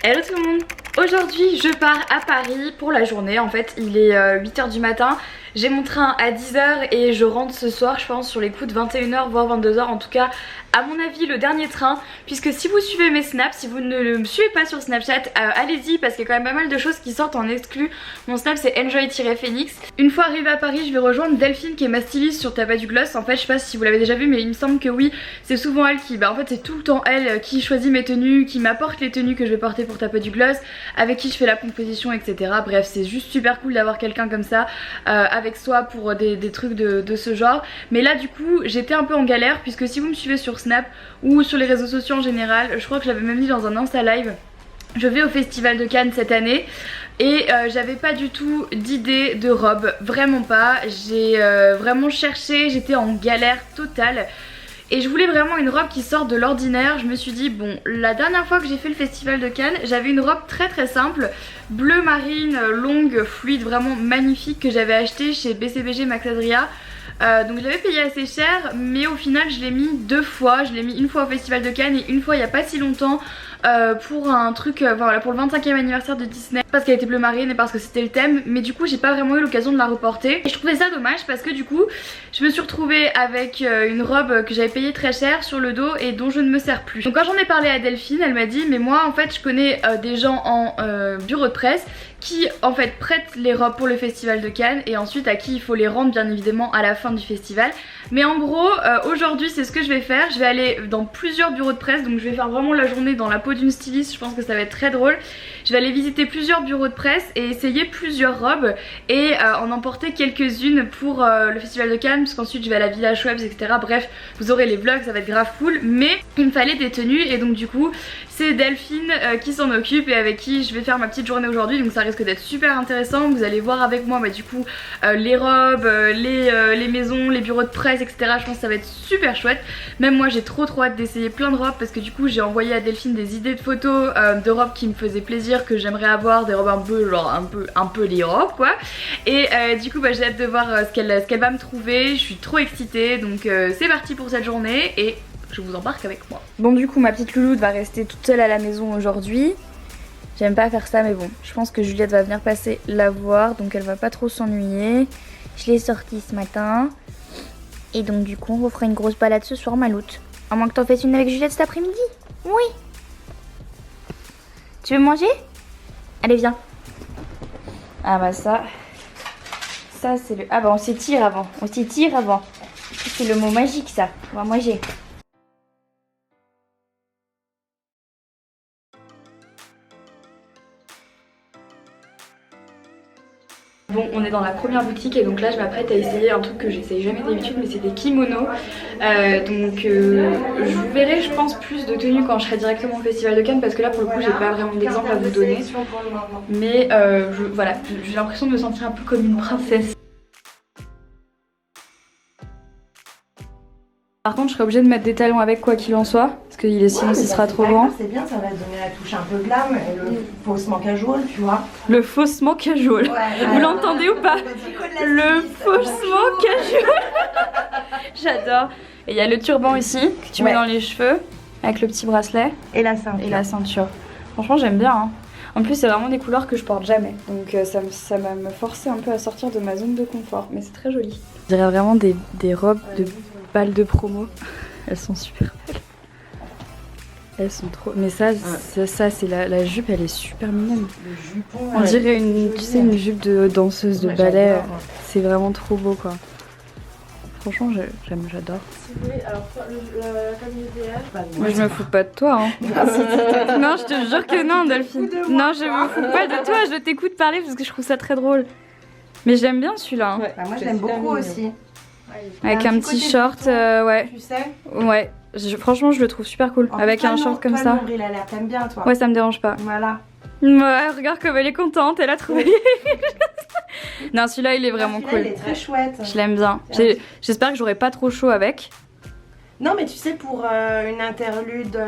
Hello tout le monde. Aujourd'hui je pars à Paris pour la journée. En fait il est 8h du matin. J'ai mon train à 10h et je rentre ce soir je pense sur les coups de 21h voire 22h. En tout cas à mon avis le dernier train. Puisque si vous suivez mes snaps, si vous ne me suivez pas sur Snapchat, allez-y parce qu'il y a quand même pas mal de choses qui sortent en exclu. Mon snap c'est enjoy-phoenix. Une fois arrivée à Paris je vais rejoindre Delphine qui est ma styliste sur T'as pas du gloss. En fait je sais pas si vous l'avez déjà vu mais il me semble que oui. C'est souvent elle qui, en fait c'est tout le temps elle qui choisit mes tenues, qui m'apporte les tenues que je vais porter pour T'as pas du gloss, avec qui je fais la composition etc. Bref c'est juste super cool d'avoir quelqu'un comme ça avec soi pour des trucs de ce genre. Mais là du coup j'étais un peu en galère puisque si vous me suivez sur Snap ou sur les réseaux sociaux en général, je crois que je l'avais même dit dans un Insta Live, je vais au Festival de Cannes cette année et j'avais pas du tout d'idée de robe, vraiment pas. J'ai vraiment cherché, j'étais en galère totale. Et je voulais vraiment une robe qui sorte de l'ordinaire. Je me suis dit bon, la dernière fois que j'ai fait le festival de Cannes, j'avais une robe très simple, bleu marine, longue, fluide, vraiment magnifique que j'avais acheté chez BCBG Max Adria. Donc je l'avais payé assez cher mais au final je l'ai mis deux fois. Je l'ai mis une fois au festival de Cannes et une fois il n'y a pas si longtemps pour un truc, voilà, pour le 25e anniversaire de Disney, parce qu'elle était bleu marine et parce que c'était le thème. Mais du coup j'ai pas vraiment eu l'occasion de la reporter et je trouvais ça dommage parce que du coup je me suis retrouvée avec une robe que j'avais payée très cher sur le dos et dont je ne me sers plus. Donc quand j'en ai parlé à Delphine, elle m'a dit mais moi en fait je connais des gens en bureau de presse qui en fait prêtent les robes pour le festival de Cannes et ensuite à qui il faut les rendre bien évidemment à la fin du festival. Mais en gros aujourd'hui c'est ce que je vais faire. Je vais aller dans plusieurs bureaux de presse, donc je vais faire vraiment la journée dans la peau d'une styliste. Je pense que ça va être très drôle. Je vais aller visiter plusieurs bureaux de presse et essayer plusieurs robes et en emporter quelques-unes pour le festival de Cannes, parce qu'ensuite je vais à la Villa Schweppes etc. Bref vous aurez les vlogs, ça va être grave cool. Mais il me fallait des tenues et donc du coup c'est Delphine qui s'en occupe et avec qui je vais faire ma petite journée aujourd'hui. Donc ça risque d'être super intéressant. Vous allez voir avec moi du coup les robes, les maisons, les bureaux de presse etc. Je pense que ça va être super chouette. Même moi j'ai trop hâte d'essayer plein de robes parce que du coup j'ai envoyé à Delphine des idées de photos de robes qui me faisaient plaisir, que j'aimerais avoir, des robes un peu genre un peu les robes quoi. Et du coup j'ai hâte de voir ce qu'elle va me trouver. Je suis trop excitée donc c'est parti pour cette journée et je vous embarque avec moi. Bon du coup ma petite louloute va rester toute seule à la maison aujourd'hui. J'aime pas faire ça mais bon, je pense que Juliette va venir passer la voir donc elle va pas trop s'ennuyer. Je l'ai sortie ce matin et donc du coup on refera une grosse balade ce soir ma louloute. À moins que t'en fasses une avec Juliette cet après-midi. Oui. Tu veux manger? Allez viens. Ah bah ça c'est le... Ah bah on s'étire avant. On s'étire avant. C'est le mot magique ça. On va manger. Bon on est dans la première boutique et donc là je m'apprête à essayer un truc que j'essaye jamais d'habitude mais c'est des kimonos. Je vous verrai je pense plus de tenues quand je serai directement au festival de Cannes parce que là pour le coup j'ai pas vraiment d'exemple à vous donner. Mais voilà, j'ai l'impression de me sentir un peu comme une princesse. Par contre je serai obligée de mettre des talons avec quoi qu'il en soit parce que sinon ce sera trop grand. C'est bien, ça va donner la touche un peu glam et le faussement casual tu vois. Le faussement casual, vous l'entendez ou pas? Le faussement casual. J'adore. Et il y a le turban ici que tu mets dans les cheveux avec le petit bracelet. Et la ceinture. Et la ceinture. Franchement j'aime bien hein. En plus c'est vraiment des couleurs que je porte jamais. Donc ça va me forcer un peu à sortir de ma zone de confort. Mais c'est très joli. Je dirais vraiment des robes de balles de promo. Elles sont super belles. Elles sont trop... Mais ça c'est la jupe, elle est super mignonne. Le jupon, on dirait une jupe de danseuse de ballet. C'est vraiment trop beau quoi. Franchement j'adore. Si vous voulez, alors la famille idéale. Moi je me fous pas de toi hein. Non je te jure que non Delphine. Non je me fous pas de toi, je t'écoute parler parce que je trouve ça très drôle. Mais j'aime bien celui-là hein. Bah, moi je l'aime beaucoup aussi. Avec un petit short, ouais. Tu sais. Ouais, franchement je le trouve super cool. Avec un short comme ça. Il a l'air, t'aimes bien toi. Ouais ça me dérange pas. Voilà. Ouais regarde comme elle est contente, elle a trouvé. Non celui-là il est vraiment cool. Il est très chouette. Je l'aime bien. J'espère que j'aurai pas trop chaud avec. Non mais tu sais pour une interlude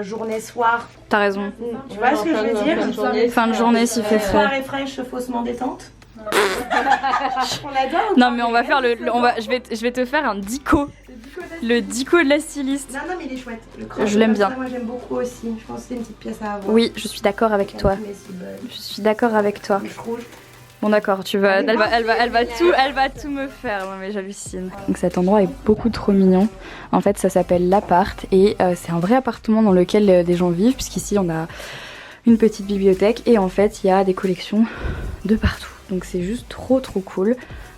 journée-soir. T'as raison. Tu vois ce que je veux dire? Fin de journée s'il fait froid. Soirée fraîche faussement détente. On adore. Non mais on va faire je vais te faire un dico. Le dico de la styliste. Non, non, mais il est chouette. Je l'aime bien. Ça, moi, j'aime beaucoup aussi. Je pense que c'est une petite pièce à avoir. Oui, je suis d'accord avec toi. Je suis d'accord avec toi. Rouge. Bon d'accord, tu vas, elle va tout me faire. Non mais j'hallucine. Donc cet endroit est beaucoup trop mignon. En fait, ça s'appelle l'appart et c'est un vrai appartement dans lequel des gens vivent, puisqu'ici on a une petite bibliothèque et en fait il y a des collections de partout. Donc c'est juste trop cool.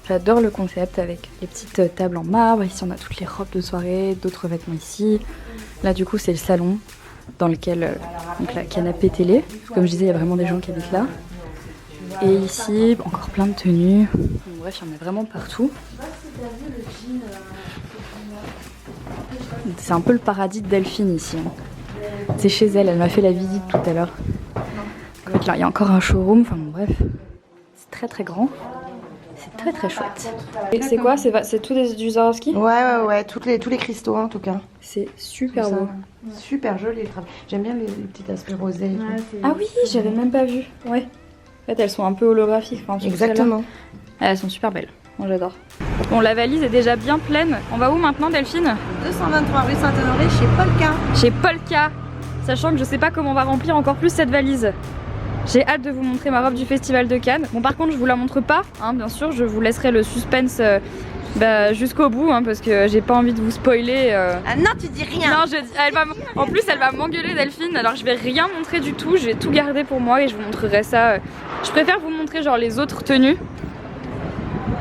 J'adore le concept avec les petites tables en marbre. Ici on a toutes les robes de soirée, d'autres vêtements ici. Là du coup c'est le salon dans lequel donc la canapé télé. Comme je disais, il y a vraiment des gens qui habitent là. Et ici encore plein de tenues. Bref, il y en a vraiment partout. C'est un peu le paradis de Delphine ici. C'est chez elle, elle m'a fait la visite tout à l'heure. En fait là il y a encore un showroom, enfin bon bref. C'est très grand. C'est très chouette. Et c'est quoi? C'est tout du Swarovski? Ouais, tous les cristaux en tout cas. C'est super beau. Super joli le travail. J'aime bien les petits aspects rosés. Ah oui, j'avais même pas vu. Ouais. En fait, elles sont un peu holographiques. Enfin, exactement. Elles sont super belles. Moi, j'adore. Bon, la valise est déjà bien pleine. On va où maintenant, Delphine? 223 rue Saint-Honoré chez Polka. Chez Polka. Sachant que je sais pas comment on va remplir encore plus cette valise. J'ai hâte de vous montrer ma robe du Festival de Cannes. Bon, par contre, je vous la montre pas, hein, bien sûr. Je vous laisserai le suspense jusqu'au bout, hein, parce que j'ai pas envie de vous spoiler. Ah non, tu dis rien. Non, en plus, elle va m'engueuler, Delphine. Alors, je vais rien montrer du tout. Je vais tout garder pour moi et je vous montrerai ça. Je préfère vous montrer genre les autres tenues.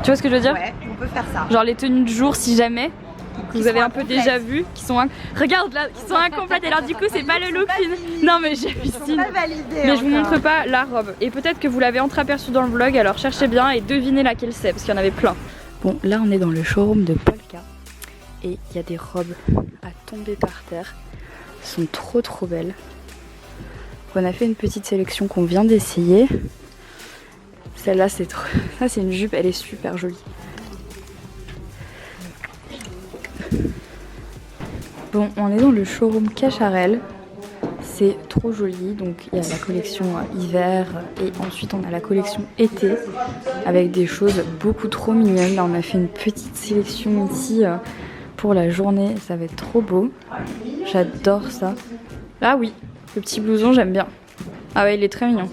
Tu vois ce que je veux dire? Ouais, on peut faire ça. Genre les tenues de jour, si jamais. Que vous avez un peu déjà vu, qui sont regarde là, qui sont incomplètes. Et alors du coup c'est pas le look. Non mais j'hallucine. Mais je vous montre pas la robe. Et peut-être que vous l'avez entreaperçue dans le vlog. Alors cherchez bien et devinez laquelle c'est, parce qu'il y en avait plein. Bon, là on est dans le showroom de Polka et il y a des robes à tomber par terre. Elles sont trop belles. On a fait une petite sélection qu'on vient d'essayer. Celle-là c'est trop. Ça c'est une jupe, elle est super jolie. Bon, on est dans le showroom Cacharel. C'est trop joli. Donc il y a la collection hiver et ensuite on a la collection été avec des choses beaucoup trop mignonnes. Là on a fait une petite sélection ici pour la journée. Ça va être trop beau. J'adore ça. Là oui, le petit blouson j'aime bien. Ah ouais, il est très mignon.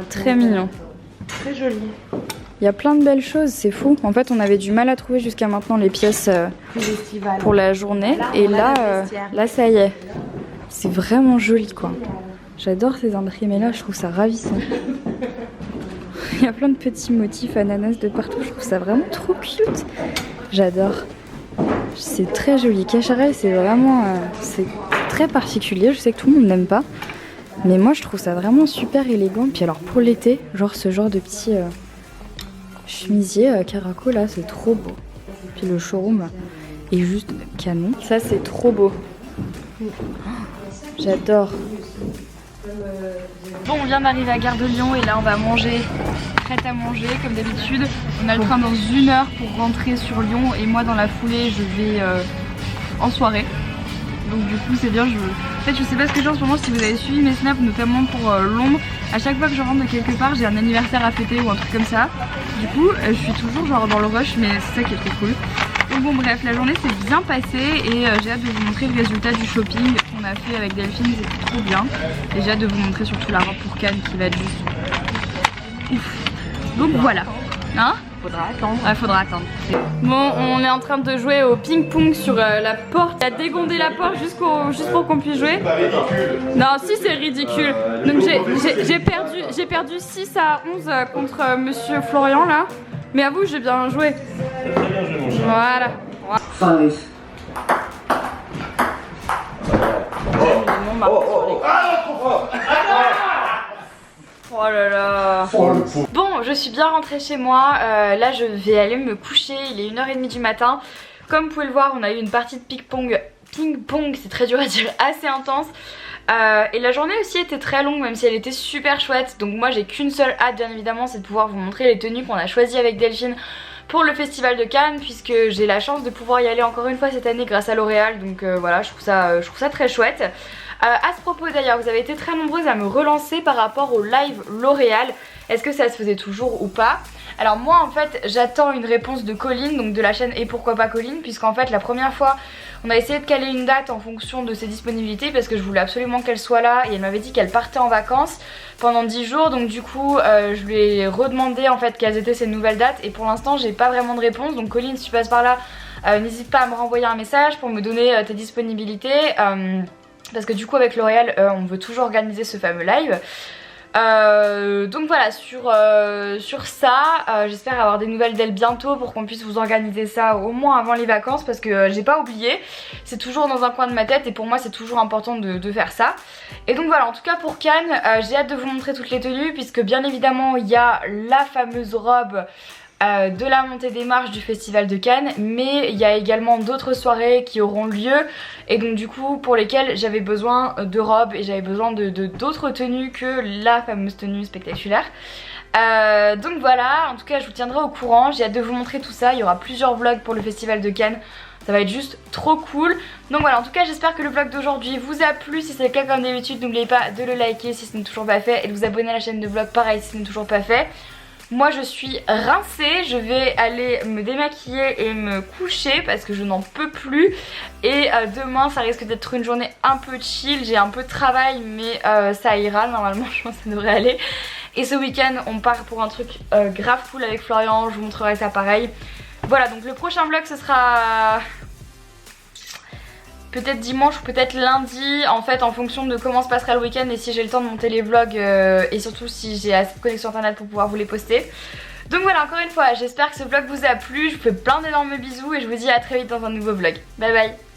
Très mignon. Très joli. Il y a plein de belles choses, c'est fou. En fait, on avait du mal à trouver jusqu'à maintenant les pièces pour la journée. Et là, ça y est. C'est vraiment joli, quoi. J'adore ces imprimés-là, je trouve ça ravissant. Il y a plein de petits motifs ananas de partout, je trouve ça vraiment trop cute. J'adore. C'est très joli. Cacharel, c'est vraiment c'est très particulier. Je sais que tout le monde n'aime pas. Mais moi, je trouve ça vraiment super élégant. Puis alors, pour l'été, genre ce genre de petit... chemisier caraco là, c'est trop beau. Puis le showroom est juste canon. Ça c'est trop beau. J'adore. Bon, on vient d'arriver à Gare de Lyon et là on va manger. Prête à manger comme d'habitude. On a le train dans 1 heure pour rentrer sur Lyon et moi dans la foulée je vais en soirée. Donc du coup c'est bien, en fait je sais pas ce que j'ai en ce moment, si vous avez suivi mes snaps notamment pour Londres. À chaque fois que je rentre de quelque part j'ai un anniversaire à fêter ou un truc comme ça. Du coup je suis toujours genre dans le rush, mais c'est ça qui est trop cool. Donc bon bref, la journée s'est bien passée et j'ai hâte de vous montrer le résultat du shopping qu'on a fait avec Delphine, c'était trop bien. Et j'ai hâte de vous montrer surtout la robe pour Cannes qui va être juste ouf. Donc voilà, hein? Faudra attendre. Ah, faudra attendre. Bon, on est en train de jouer au ping-pong sur la porte. Il a dégondé la porte juste pour qu'on puisse jouer. Non, si c'est ridicule. Donc j'ai perdu 6 à 11 contre Monsieur Florian là. Mais avoue, j'ai bien joué. Voilà. Oh là là. Bon, je suis bien rentrée chez moi. Là, je vais aller me coucher. Il est 1h30 du matin. Comme vous pouvez le voir, on a eu une partie de ping-pong. Ping-pong, c'est très dur à dire, assez intense. Et la journée aussi était très longue, même si elle était super chouette. Donc moi, j'ai qu'une seule hâte, bien évidemment, c'est de pouvoir vous montrer les tenues qu'on a choisies avec Delphine pour le Festival de Cannes, puisque j'ai la chance de pouvoir y aller encore une fois cette année grâce à L'Oréal. Donc voilà, je trouve ça très chouette. À ce propos d'ailleurs, vous avez été très nombreuses à me relancer par rapport au live L'Oréal. Est-ce que ça se faisait toujours ou pas? Alors moi en fait j'attends une réponse de Colline, donc de la chaîne Et pourquoi pas Colline, puisqu'en fait la première fois on a essayé de caler une date en fonction de ses disponibilités parce que je voulais absolument qu'elle soit là et elle m'avait dit qu'elle partait en vacances pendant 10 jours, donc du coup je lui ai redemandé en fait quelles étaient ses nouvelles dates et pour l'instant j'ai pas vraiment de réponse. Donc Colline, si tu passes par là, n'hésite pas à me renvoyer un message pour me donner tes disponibilités parce que du coup avec L'Oréal on veut toujours organiser ce fameux live. Donc voilà, sur ça j'espère avoir des nouvelles d'elle bientôt pour qu'on puisse vous organiser ça au moins avant les vacances parce que j'ai pas oublié, c'est toujours dans un coin de ma tête et pour moi c'est toujours important de faire ça. Et donc voilà, en tout cas pour Cannes j'ai hâte de vous montrer toutes les tenues puisque bien évidemment il y a la fameuse robe de la montée des marches du festival de Cannes, mais il y a également d'autres soirées qui auront lieu et donc du coup pour lesquelles j'avais besoin de robes et j'avais besoin d'autres tenues que la fameuse tenue spectaculaire. Donc voilà, en tout cas je vous tiendrai au courant, j'ai hâte de vous montrer tout ça, il y aura plusieurs vlogs pour le festival de Cannes. Ça va être juste trop cool. Donc voilà, en tout cas j'espère que le vlog d'aujourd'hui vous a plu. Si c'est le cas comme d'habitude, n'oubliez pas de le liker si ce n'est toujours pas fait et de vous abonner à la chaîne de vlog pareil si ce n'est toujours pas fait. Moi je suis rincée, je vais aller me démaquiller et me coucher parce que je n'en peux plus. Et demain ça risque d'être une journée un peu chill, j'ai un peu de travail mais ça ira normalement, je pense que ça devrait aller. Et ce week-end on part pour un truc grave cool avec Florian, je vous montrerai ça pareil. Voilà, donc le prochain vlog ce sera peut-être dimanche ou peut-être lundi en fait en fonction de comment se passera le week-end et si j'ai le temps de monter les vlogs et surtout si j'ai assez de connexion internet pour pouvoir vous les poster. Donc voilà, encore une fois j'espère que ce vlog vous a plu, je vous fais plein d'énormes bisous et je vous dis à très vite dans un nouveau vlog. Bye bye.